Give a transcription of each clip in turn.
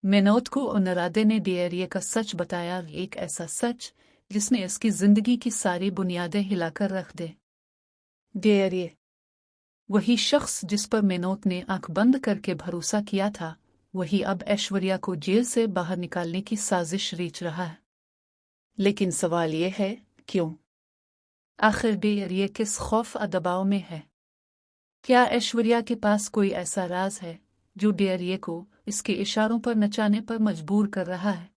मेनौत को उनरादे ने डेयरिए का सच बताया, एक ऐसा सच जिसने इसकी जिंदगी की सारी बुनियादें हिलाकर रख दे। डेयरिए, वही शख्स जिस पर मेनौत ने आंख बंद करके भरोसा किया था, वही अब ऐश्वर्या को जेल से बाहर निकालने की साजिश रच रहा है। लेकिन सवाल यह है, क्यों? आखिर डेयरिए किस खौफ और दबाव में है? क्या ऐश्वर्या के पास कोई ऐसा राज है जो डेयरिए को इसके इशारों पर नचाने पर मजबूर कर रहा है?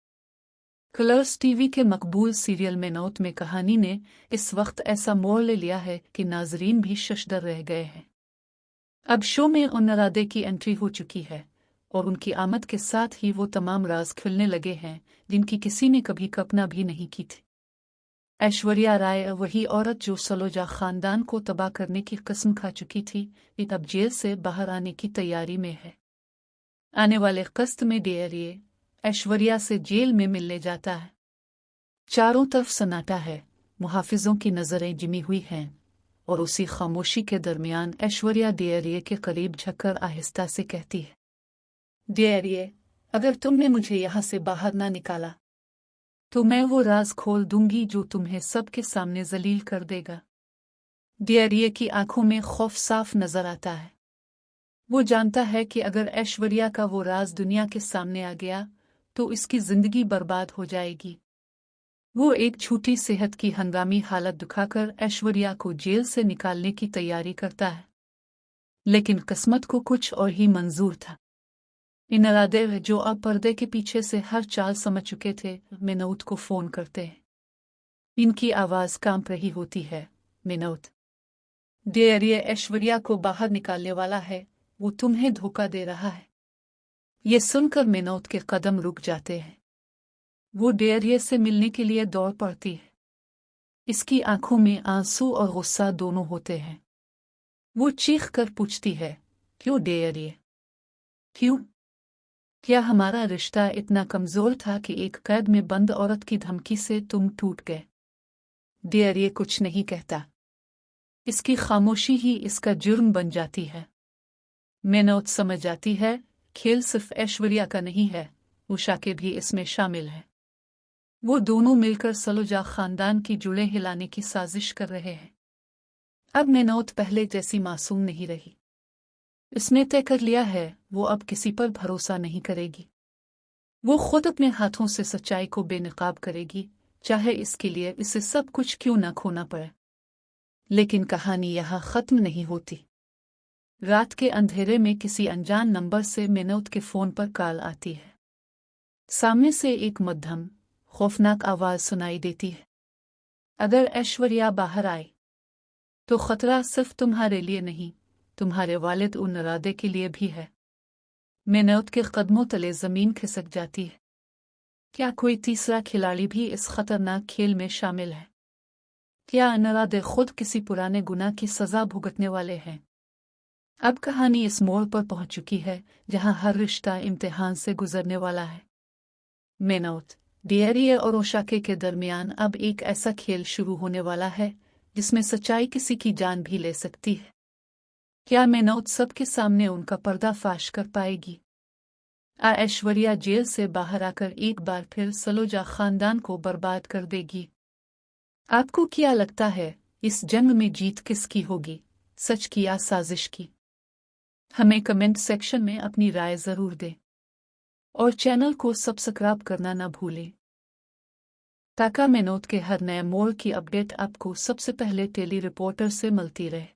कलर्स टीवी के मकबूल सीरियल मेनौत में कहानी ने इस वक्त ऐसा मोड़ ले लिया है कि नाजरीन भी शशदर रह गए हैं। अब शो में उनरादे की एंट्री हो चुकी है और उनकी आमद के साथ ही वो तमाम राज खुलने लगे हैं जिनकी किसी ने कभी कल्पना भी नहीं की थी। ऐश्वर्या राय वही औरत जो सलोजा खानदान को तबाह करने की कसम खा चुकी थी, अब जेल से बाहर आने की तैयारी में है। आने वाले किस्त में डेयरिए ऐश्वर्या से जेल में मिलने जाता है। चारों तरफ सन्नाटा है, मुहाफिजों की नजरें जिमी हुई हैं और उसी खामोशी के दरमियान ऐश्वर्या डेयरिए के करीब झुककर आहिस्ता से कहती है, डेयरिए, अगर तुमने मुझे यहां से बाहर ना निकाला तो मैं वो राज खोल दूंगी जो तुम्हें सबके सामने जलील कर देगा। डेयरिए की आंखों में खौफ साफ नजर आता है। वो जानता है कि अगर ऐश्वर्या का वो राज दुनिया के सामने आ गया तो इसकी जिंदगी बर्बाद हो जाएगी। वो एक झूठी सेहत की हंगामी हालत दिखाकर ऐश्वर्या को जेल से निकालने की तैयारी करता है, लेकिन किस्मत को कुछ और ही मंजूर था। इनरादे जो अब पर्दे के पीछे से हर चाल समझ चुके थे, मेनौत को फोन करते हैं। इनकी आवाज कांप रही होती है, मेनौत, डेयरिए ऐश्वर्या को बाहर निकालने वाला है, वो तुम्हें धोखा दे रहा है। ये सुनकर मेनौत के कदम रुक जाते हैं। वो डेयरिए से मिलने के लिए दौड़ पड़ती है। इसकी आंखों में आंसू और गुस्सा दोनों होते हैं। वो चीख कर पूछती है, क्यों डेयरिए, क्यों? क्या हमारा रिश्ता इतना कमजोर था कि एक कैद में बंद औरत की धमकी से तुम टूट गए? डेयरिए कुछ नहीं कहता। इसकी खामोशी ही इसका जुर्म बन जाती है। मेनौत समझ जाती है, खेल सिर्फ ऐश्वर्या का नहीं है, उषा के भी इसमें शामिल है। वो दोनों मिलकर सलोजा खानदान की जुड़ें हिलाने की साजिश कर रहे हैं। अब मेनौत पहले जैसी मासूम नहीं रही। इसने तय कर लिया है, वो अब किसी पर भरोसा नहीं करेगी। वो खुद अपने हाथों से सच्चाई को बेनकाब करेगी, चाहे इसके लिए इसे सब कुछ क्यों न खोना पड़े। लेकिन कहानी यहाँ खत्म नहीं होती। रात के अंधेरे में किसी अनजान नंबर से मेनौत के फोन पर कॉल आती है। सामने से एक मध्यम खौफनाक आवाज सुनाई देती है, अगर ऐश्वर्या बाहर आए तो खतरा सिर्फ तुम्हारे लिए नहीं, तुम्हारे वालिद उनरादे के लिए भी है। मेनौत के कदमों तले जमीन खिसक जाती है। क्या कोई तीसरा खिलाड़ी भी इस खतरनाक खेल में शामिल है? क्या उनरादे खुद किसी पुराने गुनाह की सजा भुगतने वाले हैं? अब कहानी इस मोड़ पर पहुंच चुकी है जहां हर रिश्ता इम्तिहान से गुजरने वाला है। मेनौत, डेयरिए और ओशाके के दरमियान अब एक ऐसा खेल शुरू होने वाला है जिसमें सच्चाई किसी की जान भी ले सकती है। क्या मेनौत सबके सामने उनका पर्दाफाश कर पाएगी? ऐश्वर्या जेल से बाहर आकर एक बार फिर सलोजा खानदान को बर्बाद कर देगी? आपको क्या लगता है, इस जंग में जीत किसकी होगी, सच की या साजिश की? हमें कमेंट सेक्शन में अपनी राय जरूर दें और चैनल को सब्सक्राइब करना न भूलें ताकि मेनौत के हर नए मोड़ की अपडेट आपको सबसे पहले टेली रिपोर्टर से मिलती रहे।